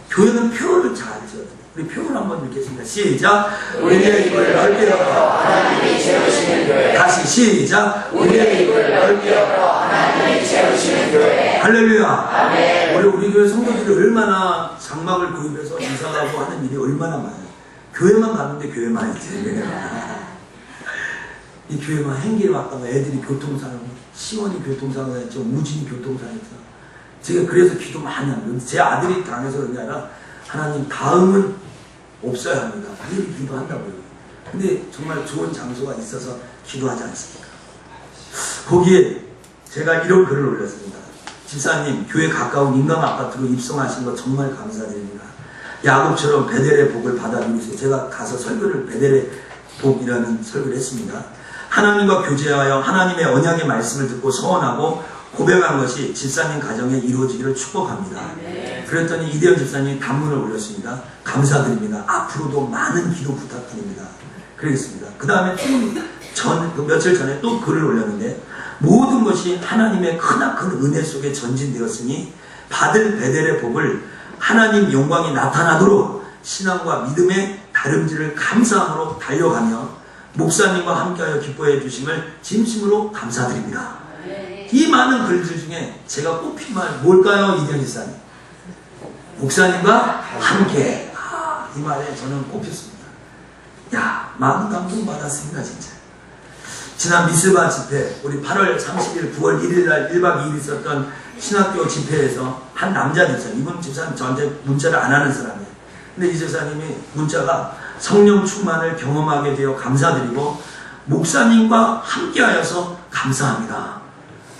교회는 표를 잘 지어요. 우리 표를 한번 읽겠습니다. 시작. 우리의 입을 넓게 열어
하나님이 채우시는 교회.
다시 시작.
우리의 입을 넓게 열어 하나님이 채우시는 교회.
할렐루야.
아멘.
우리 교회 성도들이 얼마나 장막을 구입해서 이사하고 하는 일이 얼마나 많아요. 교회만 갔는데 교회만 있지. 이 교회만 행기를 왔다가 애들이 교통사고, 시원이 교통사고가 있죠. 우진이 교통사고 있죠. 제가 그래서 기도 많이 합니다. 제 아들이 당해서 그런 게 아니라 하나님 다음은 없어야 합니다. 미리 기도한다고요. 근데 정말 좋은 장소가 있어서 기도하지 않습니까? 거기에 제가 이런 글을 올렸습니다. 집사님, 교회 가까운 인강 아파트로 입성하신 거 정말 감사드립니다. 야곱처럼 베델의 복을 받아 누리세요. 제가 가서 설교를 베델의 복이라는 설교를 했습니다. 하나님과 교제하여 하나님의 언약의 말씀을 듣고 서원하고 고백한 것이 집사님 가정에 이루어지기를 축복합니다. 그랬더니 이대현 집사님이 단문을 올렸습니다. 감사드립니다. 앞으로도 많은 기도 부탁드립니다. 그러겠습니다. 그 다음에 며칠 전에 또 글을 올렸는데 모든 것이 하나님의 크나큰 은혜 속에 전진되었으니 받을 베델의 복을 하나님 영광이 나타나도록 신앙과 믿음의 다름질을 감사함으로 달려가며 목사님과 함께하여 기뻐해 주심을 진심으로 감사드립니다. 이 많은 글들 중에 제가 꼽힌 말 뭘까요? 이대현 집사님. 목사님과 함께. 이 말에 저는 꼽혔습니다. 야, 많은 감동 받았습니다, 진짜. 지난 미스바 집회, 우리 8월 30일, 9월 1일 날 1박 2일 있었던 신학교 집회에서 한 남자 집사님, 이분 집사님 저한테 문자를 안 하는 사람이에요. 근데 이 집사님이 문자가 성령 충만을 경험하게 되어 감사드리고 목사님과 함께하여서 감사합니다.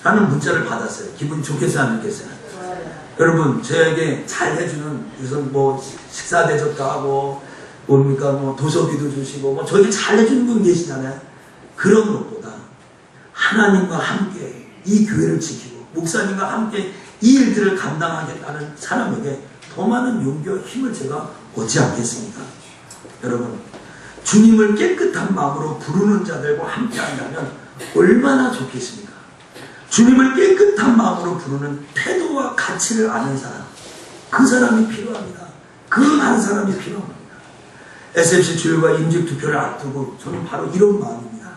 라는 문자를 받았어요. 기분이 좋겠어요, 안 좋겠어요? 여러분, 저에게 잘 해주는, 무슨 뭐 식사 대접도 하고, 뭡니까, 뭐 도서비도 주시고, 뭐 저에게 잘 해주는 분 계시잖아요. 그런 것보다 하나님과 함께 이 교회를 지키고, 목사님과 함께 이 일들을 감당하겠다는 사람에게 더 많은 용기와 힘을 제가 얻지 않겠습니까? 여러분, 주님을 깨끗한 마음으로 부르는 자들과 함께 한다면 얼마나 좋겠습니까? 주님을 깨끗한 마음으로 부르는 태도와 가치를 아는 사람, 그 사람이 필요합니다. 그 한 사람이 필요합니다. SFC 주일과 임직 투표를 앞두고 저는 바로 이런 마음입니다.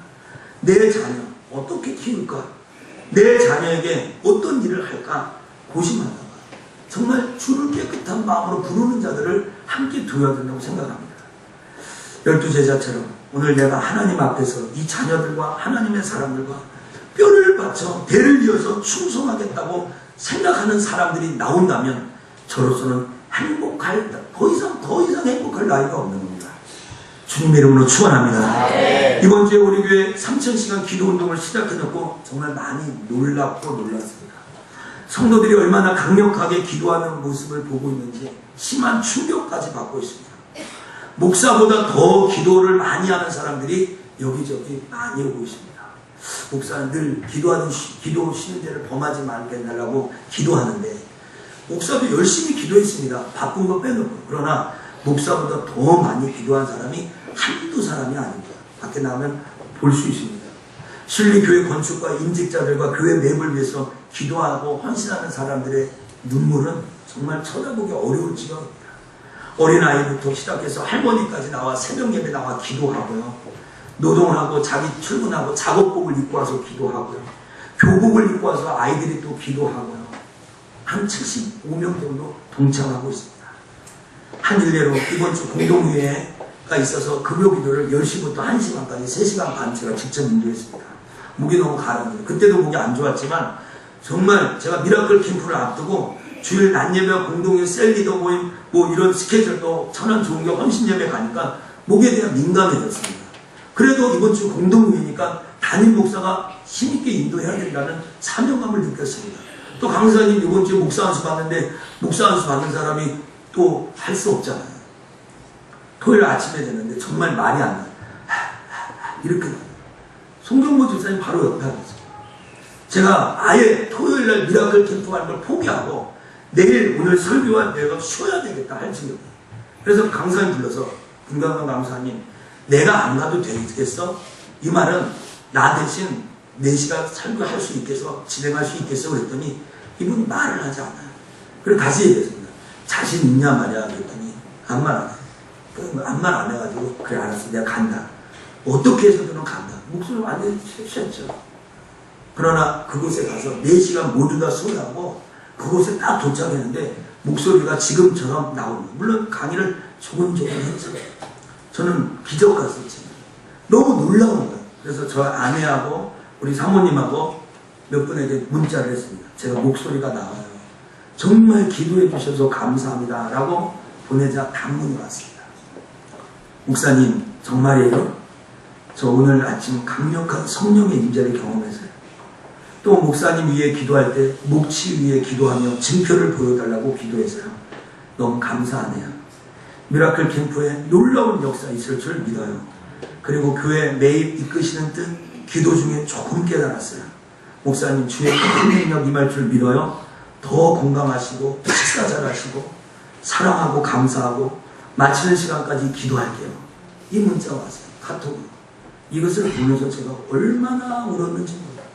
내 자녀 어떻게 키울까? 내 자녀에게 어떤 일을 할까? 고심하다가 정말 주를 깨끗한 마음으로 부르는 자들을 함께 두어야 된다고 생각합니다. 12제자처럼 오늘 내가 하나님 앞에서 이 자녀들과 하나님의 사람들과 뼈를 바쳐 배를 이어서 충성하겠다고 생각하는 사람들이 나온다면 저로서는 더 이상 행복할 나이가 없는 겁니다. 주님의 이름으로 축원합니다. 이번 주에 우리 교회 3000시간 기도운동을 시작해놓고 정말 많이 놀랐습니다. 성도들이 얼마나 강력하게 기도하는 모습을 보고 있는지 심한 충격까지 받고 있습니다. 목사보다 더 기도를 많이 하는 사람들이 여기저기 많이 오고 있습니다. 목사는 늘 기도 쉬는 데를 범하지 말게 해달라고 기도하는데 목사도 열심히 기도했습니다. 바쁜 거 빼놓고. 그러나 목사보다 더 많이 기도한 사람이 한두 사람이 아닙니다. 밖에 나가면 볼 수 있습니다. 실리교회 건축과 임직자들과 교회 매입을 위해서 기도하고 헌신하는 사람들의 눈물은 정말 쳐다보기 어려울 지경입니다. 어린아이부터 시작해서 할머니까지 나와 새벽 예배 나와 기도하고요. 노동을 하고 자기 출근하고 작업복을 입고 와서 기도하고요. 교복을 입고 와서 아이들이 또 기도하고요. 한 75명 정도 동참하고 있습니다. 한 일례로 이번 주 공동회의가 있어서 급여 기도를 10시부터 1시간까지 3시간 반 제가 직접 인도했습니다. 목이 너무 가라앉아요. 그때도 목이 안 좋았지만 정말 제가 미라클 캠프를 앞두고 주일 낮 예배와 공동회 셀리더 모임 뭐 이런 스케줄도 천안 좋은교 헌신 예배 가니까 목에 대한 민감해졌습니다. 그래도 이번 주 공동회의니까 담임 목사가 힘있게 인도해야 된다는 사명감을 느꼈습니다. 또 강사님 이번 주에 목사 안수 받는데 목사 안수 받는 사람이 또 할 수 없잖아요. 토요일 아침에 되는데 정말 말이 안 나요. 이렇게 나요. 송경모 집사님 바로 옆에 앉았어요. 제가 아예 토요일날 미라클 캠프 가는 걸 포기하고 내일 오늘 설교와 내가 쉬어야 되겠다 할 지경이에요. 그래서 강사님 불러서 김강남 강사님 내가 안 가도 되겠어? 이 말은 나 대신 4시간 설교할 수 있겠어? 진행할 수 있겠어? 그랬더니 이분 말을 하지 않아요. 그래서 다시 얘기했습니다. 자신 있냐 말이야 그랬더니 아무 말 안 해. 아무 말 안 해가지고 그래 알았어 내가 간다. 어떻게 해서든 간다. 목소리 완전히 쉬었죠. 그러나 그곳에 가서 4시간 모두 다 소리하고 그곳에 딱 도착했는데 목소리가 지금처럼 나옵니다. 물론 강의를 조금조금 했죠. 저는 기적 같았지. 너무 놀라운 거예요. 그래서 저 아내하고 우리 사모님하고 몇 분에게 문자를 했습니다. 제가 목소리가 나와요. 정말 기도해 주셔서 감사합니다. 라고 보내자 단문이 왔습니다. 목사님 정말이에요? 저 오늘 아침 강력한 성령의 임재를 경험했어요. 또 목사님 위에 기도할 때 목치 위에 기도하며 증표를 보여달라고 기도했어요. 너무 감사하네요. 미라클 캠프에 놀라운 역사 있을 줄 믿어요. 그리고 교회 매일 이끄시는 뜻 기도 중에 조금 깨달았어요. 목사님 주의 큰 능력 임할 줄 믿어요. 더 건강하시고 식사 잘하시고 사랑하고 감사하고 마치는 시간까지 기도할게요. 이 문자가 왔어요. 카톡으로. 이것을 보면서 제가 얼마나 울었는지 몰라요.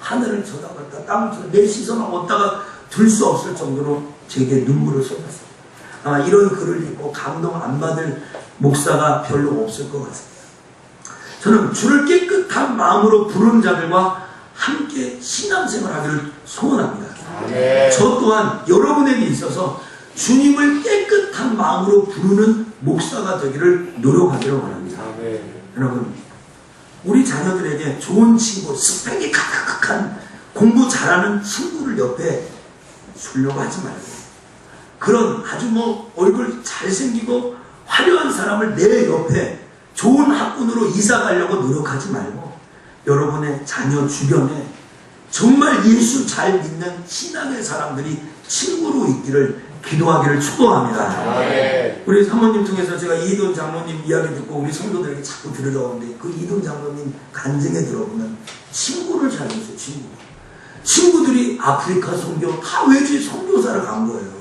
하늘을 쳐다봤다 땅을 쳐다봤다 내 시선을 어디다가 둘 수 없을 정도로 제게 눈물을 쏟았어요. 아마 이런 글을 읽고 감동 안 받을 목사가 별로 없을 것 같습니다. 저는 주를 깨끗한 마음으로 부르는 자들과 함께 신앙생활 하기를 소원합니다.
네.
저 또한 여러분에게 있어서 주님을 깨끗한 마음으로 부르는 목사가 되기를 노력하기를 원합니다.
네.
여러분 우리 자녀들에게 좋은 친구, 스펙이 가득한 공부 잘하는 친구를 옆에 주려고 하지 말고 그런 아주 뭐 얼굴 잘생기고 화려한 사람을 내 옆에 좋은 학군으로 이사 가려고 노력하지 말고 여러분의 자녀 주변에 정말 예수 잘 믿는 신앙의 사람들이 친구로 있기를 기도하기를 축복합니다.
네.
우리 사모님 통해서 제가 이돈 장로님 이야기 듣고 우리 성도들에게 자꾸 들으려오는데 그 이돈 장로님 간증에 들어보면 친구를 잘 줬어요. 친구들이 아프리카 선교 다 외지 선교사를 간 거예요.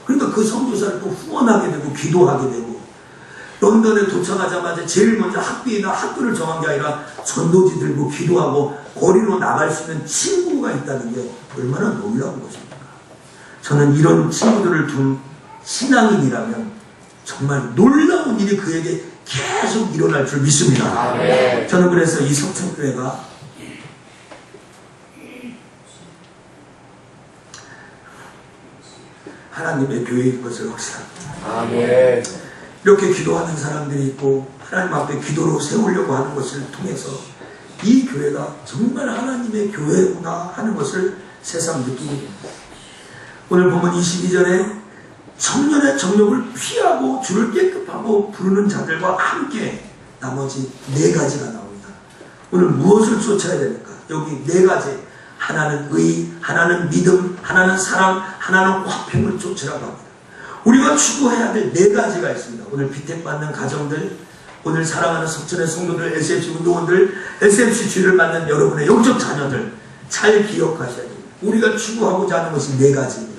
그러니까 그 선교사를 또 후원하게 되고 기도하게 되고 런던에 도착하자마자 제일 먼저 학비나 학교를 정한 게 아니라 전도지 들고 기도하고 거리로 나갈 수 있는 친구가 있다는 게 얼마나 놀라운 것입니까? 저는 이런 친구들을 둔 신앙인이라면 정말 놀라운 일이 그에게 계속 일어날 줄 믿습니다.
네.
저는 그래서 이 석천교회가 하나님의 교회인 것을 확신합니다.
아멘.
이렇게 기도하는 사람들이 있고 하나님 앞에 기도로 세우려고 하는 것을 통해서 이 교회가 정말 하나님의 교회구나 하는 것을 새삼 느끼게 됩니다. 오늘 보면 22절에 청년의 정욕을 피하고 주를 깨끗하고 부르는 자들과 함께 나머지 4가지가 나옵니다. 오늘 무엇을 쫓아야 됩니까? 여기 4가지. 하나는 의, 하나는 믿음, 하나는 사랑, 하나는 화평을 쫓으라고 합니다. 우리가 추구해야 될 4가지가 있습니다. 오늘 비택받는 가정들, 오늘 사랑하는 석천의 성도들, SFC 운동원들, SFC 주의를 맞는 여러분의 영적 자녀들 잘 기억하셔야 됩니다. 우리가 추구하고자 하는 것이 4가지입니다.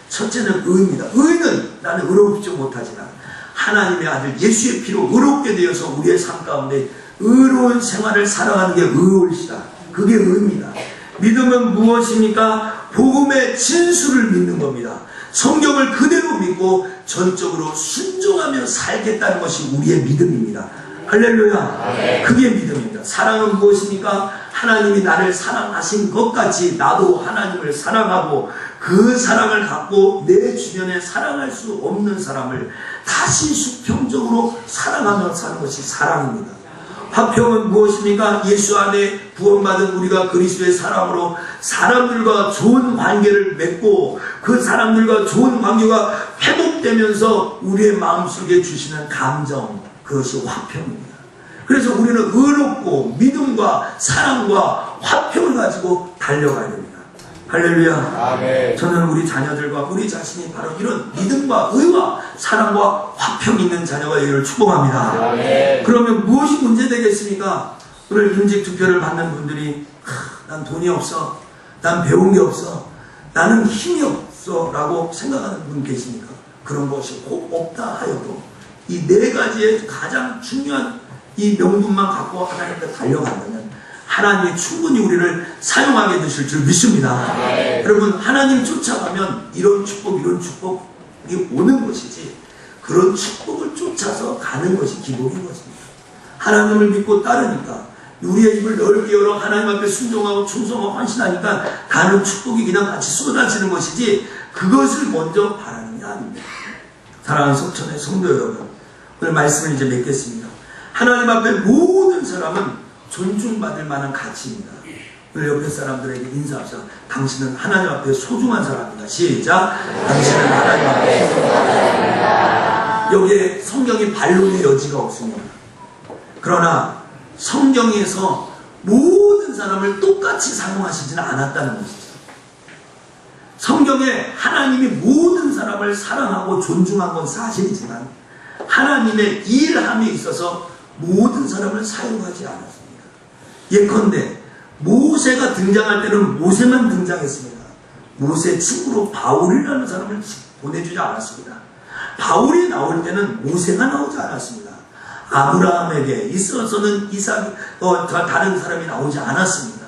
첫째는 의입니다. 의는 나는 의롭지 못하지만 하나님의 아들 예수의 피로 의롭게 되어서 우리의 삶 가운데 의로운 생활을 살아가는 게 의올시다. 그게 의입니다. 믿음은 무엇입니까? 복음의 진수를 믿는 겁니다. 성경을 그대로 믿고 전적으로 순종하며 살겠다는 것이 우리의 믿음입니다. 할렐루야. 그게 믿음입니다. 사랑은 무엇입니까? 하나님이 나를 사랑하신 것 같이 나도 하나님을 사랑하고 그 사랑을 갖고 내 주변에 사랑할 수 없는 사람을 다시 수평적으로 사랑하며 사는 것이 사랑입니다. 화평은 무엇입니까? 예수 안에 구원받은 우리가 그리스도의 사랑으로 사람들과 좋은 관계를 맺고 그 사람들과 좋은 관계가 회복되면서 우리의 마음속에 주시는 감정, 그것이 화평입니다. 그래서 우리는 의롭고 믿음과 사랑과 화평을 가지고 달려가야 됩니다. 할렐루야.
아멘.
저는 우리 자녀들과 우리 자신이 바로 이런 믿음과 의와 사랑과 화평이 있는 자녀가 되기를 축복합니다.
아멘.
그러면 무엇이 문제되겠습니까? 오늘 임직 투표를 받는 분들이 난 돈이 없어, 난 배운 게 없어, 나는 힘이 없어 라고 생각하는 분 계십니까? 그런 것이 꼭 없다 하여도 이 네 가지의 가장 중요한 이 명분만 갖고 하나님 앞에 달려간다면 하나님이 충분히 우리를 사용하게 되실 줄 믿습니다. 여러분, 하나님 쫓아가면 이런 축복이 오는 것이지 그런 축복을 쫓아서 가는 것이 기본인 것입니다. 하나님을 믿고 따르니까 우리의 입을 넓게 열어 하나님 앞에 순종하고 충성하고 헌신하니까 가는 축복이 그냥 같이 쏟아지는 것이지 그것을 먼저 바라는 게 아닙니다. 사랑하는 성천의 성도 여러분, 오늘 말씀을 이제 맺겠습니다. 하나님 앞에 모든 사람은 존중받을 만한 가치입니다. 오늘 옆에 사람들에게 인사합시다. 당신은 하나님 앞에 소중한 사람입니다. 시작. 당신은 하나님 앞에 소중한 사람입니다. 여기에 성경이 반론의 여지가 없습니다. 그러나 성경에서 모든 사람을 똑같이 사용하시지는 않았다는 것이죠. 성경에 하나님이 모든 사람을 사랑하고 존중한 건 사실이지만 하나님의 일함에 있어서 모든 사람을 사용하지 않았습니다. 예컨대 모세가 등장할 때는 모세만 등장했습니다. 모세 친구로 바울이라는 사람을 보내주지 않았습니다. 바울이 나올 때는 모세가 나오지 않았습니다. 아브라함에게 있어서는 다른 사람이 나오지 않았습니다.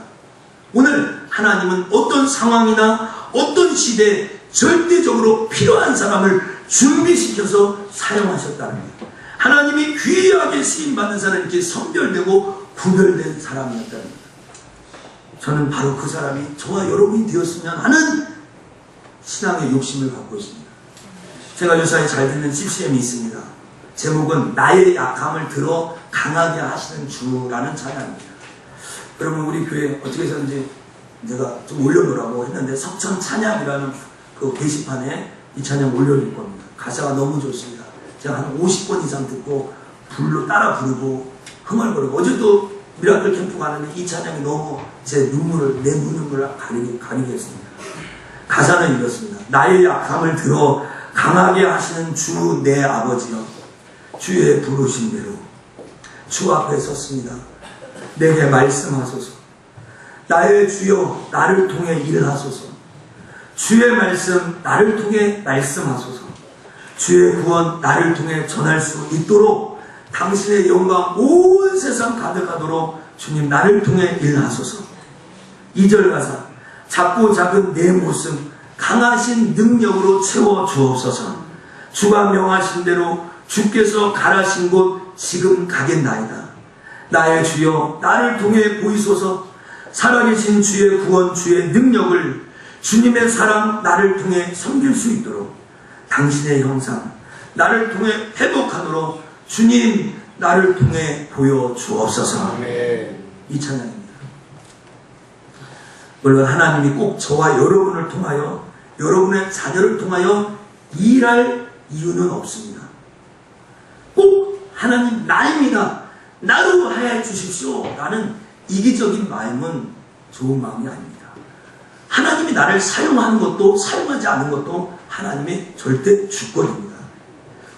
오늘 하나님은 어떤 상황이나 어떤 시대에 절대적으로 필요한 사람을 준비시켜서 사용하셨다는 것. 하나님이 귀하게 쓰임받는 사람이 선별되고 구별된 사람이었다는 것. 저는 바로 그 사람이 저와 여러분이 되었으면 하는 신앙의 욕심을 갖고 있습니다. 제가 요사이 잘 듣는 CCM이 있습니다. 제목은 나의 약함을 들어 강하게 하시는 주라는 찬양입니다. 여러분, 우리 교회 어떻게 해서든지 제가 좀 올려놓으라고 했는데 석천 찬양이라는 그 게시판에 이 찬양 올려놓을 겁니다. 가사가 너무 좋습니다. 제가 한 50번 이상 듣고 불로 따라 부르고 흥얼거리고, 어제도 미라클 캠프 가는데 이 찬양이 너무 내 눈물을 가리게 했습니다. 가사는 이렇습니다. 나의 약함을 들어 강하게 하시는 주 내 아버지여, 주의 부르신 대로 주 앞에 섰습니다. 내게 말씀하소서. 나의 주여, 나를 통해 일하소서. 주의 말씀 나를 통해 말씀하소서. 주의 구원 나를 통해 전할 수 있도록 당신의 영광 온 세상 가득하도록 주님 나를 통해 일하소서. 2절 가사, 작고 작은 내 모습 강하신 능력으로 채워 주옵소서. 주가 명하신 대로 주께서 가라신 곳 지금 가겠나이다. 나의 주여, 나를 통해 보이소서. 살아계신 주의 구원, 주의 능력을, 주님의 사랑 나를 통해 섬길 수 있도록 당신의 형상 나를 통해 회복하도록 주님 나를 통해 보여주옵소서. 이 찬양입니다. 물론 하나님이 꼭 저와 여러분을 통하여, 여러분의 자녀를 통하여 일할 이유는 없습니다. 꼭 하나님 나입니다, 나로 하여 주십시오 라는 이기적인 마음은 좋은 마음이 아닙니다. 하나님이 나를 사용하는 것도 사용하지 않는 것도 하나님의 절대 주권입니다.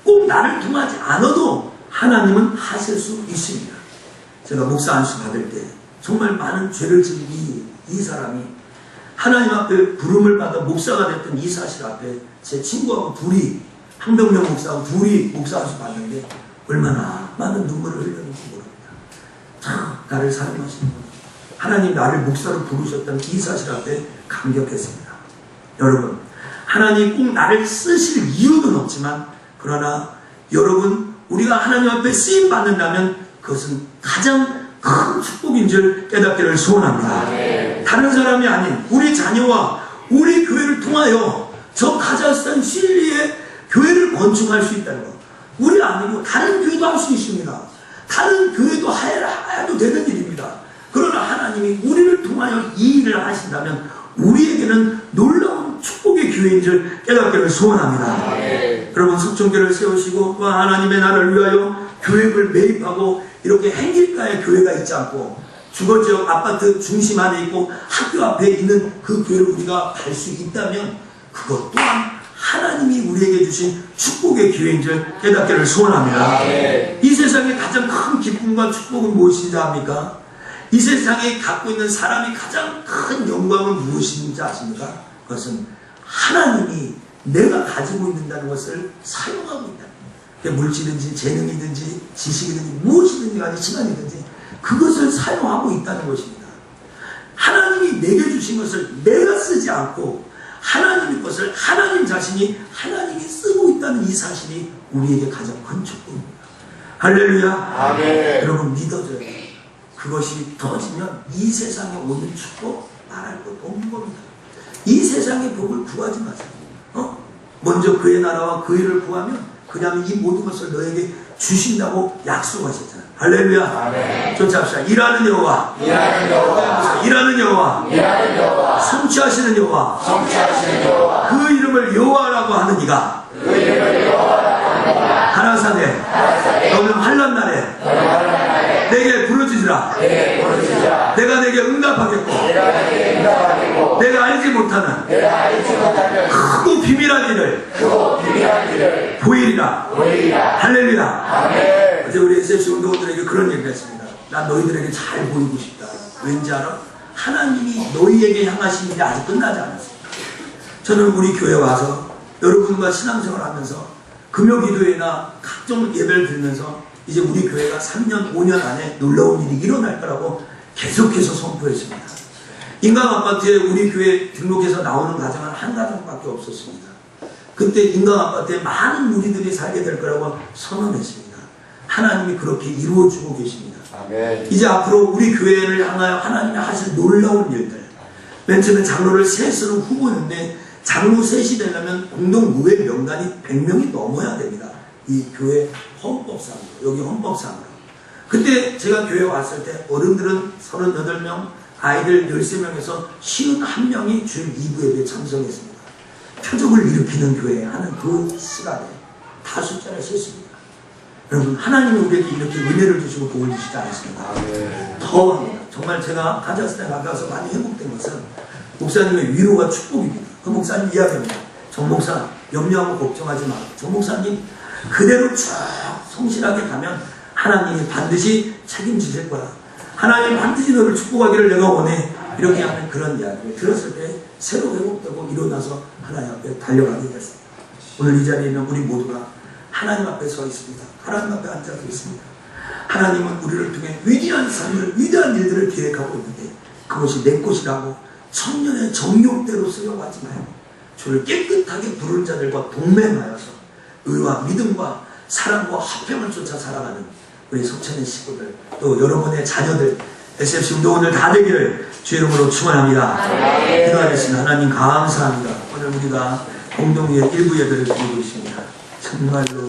꼭 나를 통하지 않아도 하나님은 하실 수 있습니다. 제가 목사 안수 받을 때 정말 많은 죄를 지은 이 사람이 하나님 앞에 부름을 받아 목사가 됐던 이 사실 앞에 제 친구하고 둘이, 한병명 목사하고 둘이 목사 안수 받는데 얼마나 많은 눈물을 흘렸는지 모릅니다. 참 나를 사용하시는 분, 하나님 나를 목사로 부르셨던 이 사실 앞에 감격했습니다. 여러분, 하나님 꼭 나를 쓰실 이유는 없지만, 그러나 여러분, 우리가 하나님 앞에 쓰임 받는다면 그것은 가장 큰 축복인 줄 깨닫기를 소원합니다. 다른 사람이 아닌 우리 자녀와 우리 교회를 통하여 저 카자흐스탄 실리에 교회를 건축할 수 있다는 것. 우리 아니고 다른 교회도 할 수 있습니다. 다른 교회도 해도 되는 일입니다. 그러나 하나님이 우리를 통하여 이 일을 하신다면 우리에게는 놀라운 축복의 교회인 줄 깨닫기를 소원합니다. 여러분 석촌교를 세우시고 또 하나님의 나라를 위하여 교회를 매입하고 이렇게 행길가에 교회가 있지 않고 주거지역 아파트 중심 안에 있고 학교 앞에 있는 그 교회를 우리가 갈 수 있다면 그것 또한 하나님이 우리에게 주신 축복의 교회인 줄 깨닫기를 소원합니다. 이 세상의 가장 큰 기쁨과 축복은 무엇인지 압니까? 이 세상에 갖고 있는 사람이 가장 큰 영광은 무엇인지 아십니까? 그것은 하나님이 내가 가지고 있다는 것을 사용하고 있다. 물질이든지 재능이든지 지식이든지 무엇이든지 간에 시간이든지 그것을 사용하고 있다는 것입니다. 하나님이 내게 주신 것을 내가 쓰지 않고 하나님의 것을 하나님 자신이 하나님이 쓰고 있다는 이 사실이 우리에게 가장 큰 축복입니다. 할렐루야. 아멘. 여러분 믿어줘야 돼요. 그것이 터지면 이 세상에 오는 축복 말할 것도 없는 겁니다. 이 세상의 복을 구하지 마세요. 먼저 그의 나라와 그 일을 구하면 그냥 이 모든 것을 너에게 주신다고 약속하셨잖아요. 할렐루야. 아멘. 쫓아갑시다. 일하는 여호와, 일하는 여호와, 성취하시는 여호와, 그 이름을 여호와라고 하는 이가 가라사대 너는 환난 날에 내게 부르짖으라. 내가 내게 응답하겠고 내가 알지 못하는 크고 비밀한 일을 보이리라. 할렐루야. 어제 우리 SFC 운동원들에게 그런 얘기를 했습니다. 난 너희들에게 잘 보이고 싶다. 왠지 알아? 하나님이 너희에게 향하신 일이 아직 끝나지 않았습니다. 저는 우리 교회 와서 여러분과 신앙생활 하면서 금요기도회나 각종 예배를 드리면서 이제 우리 교회가 3년, 5년 안에 놀라운 일이 일어날 거라고 계속해서 선포했습니다. 인강아파트에 우리 교회 등록해서 나오는 가정은 한 가정밖에 없었습니다. 그때 인강아파트에 많은 무리들이 살게 될 거라고 선언했습니다. 하나님이 그렇게 이루어주고 계십니다. 아멘. 이제 앞으로 우리 교회를 향하여 하나님이 하실 놀라운 일들. 맨 처음에 장로를 셋으로 후보였는데 장로 셋이 되려면 공동무회 명단이 100명이 넘어야 됩니다. 이 교회 헌법상으로, 여기 헌법상으로. 그때 제가 교회 왔을 때 어른들은 38명, 아이들 13명에서 51명이 주일 2부 예배에 참석했습니다. 표적을 일으키는 교회 하는 그 시간에 다 숫자를 셌습니다. 여러분 하나님이 우리에게 이렇게 은혜를 주시고 복을 주시지 않습니다. 더 합니다. 정말 제가 카자흐스탄에 가서 많이 회복된 것은 목사님의 위로와 축복입니다. 그 목사님 이야기합니다. 정 목사 염려하고 걱정하지 마. 정 목사님 그대로 쭉 성실하게 가면 하나님이 반드시 책임지실 거야. 하나님 반드시 너를 축복하기를 내가 원해. 이렇게 하는 그런 이야기를 들었을 때 새로 회복되고 일어나서 하나님 앞에 달려가게 됐습니다. 오늘 이 자리에 있는 우리 모두가 하나님 앞에 서 있습니다. 하나님 앞에 앉아서 있습니다. 하나님은 우리를 통해 위대한 삶을, 위대한 일들을 계획하고 있는데 그것이 내 것이라고 천년의 정욕대로 쓰려고 하지 말고 주를 깨끗하게 부른 자들과 동맹하여서 의와 믿음과 사랑과 화평을 쫓아 살아가는 우리 석천의 식구들 또 여러분의 자녀들 SFC 운동원들 다 되기를 주 이름으로 축원합니다. 기도하겠습니다. 하나님 감사합니다. 오늘 우리가 공동의 일부 예배를 드리고 있습니다. 정말로